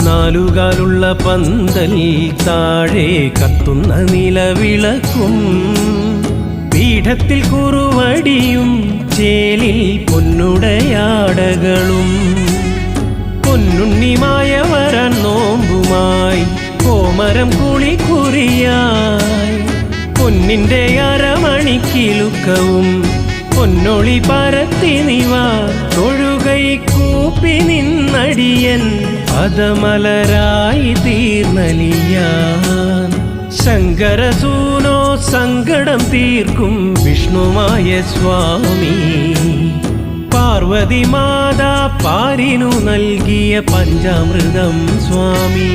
നാലുകാലുള്ള പന്തൽ താഴെ കത്തുന്ന നിലവിളക്കും പീഠത്തിൽ കുറുവടിയും ചേലിൽ പൊന്നുടയാടകളും പൊന്നുണ്ണിമായ വരാൻ നോമ്പുമായി കോമരം കുളിക്കുറിയായി പൊന്നിന്റെ അരമണിക്കിലുക്കവും പൊന്നൊളി പരത്തി നിവ തൊഴുകൈ കൂപ്പി നിന്നടിയൻ പദമലരായി തീർന്നലിയാൻ ശങ്കരസൂനോ സങ്കടം തീർക്കും വിഷ്ണുമായ സ്വാമി പാർവതി മാതാ പാരിനു നൽകിയ പഞ്ചാമൃതം സ്വാമി.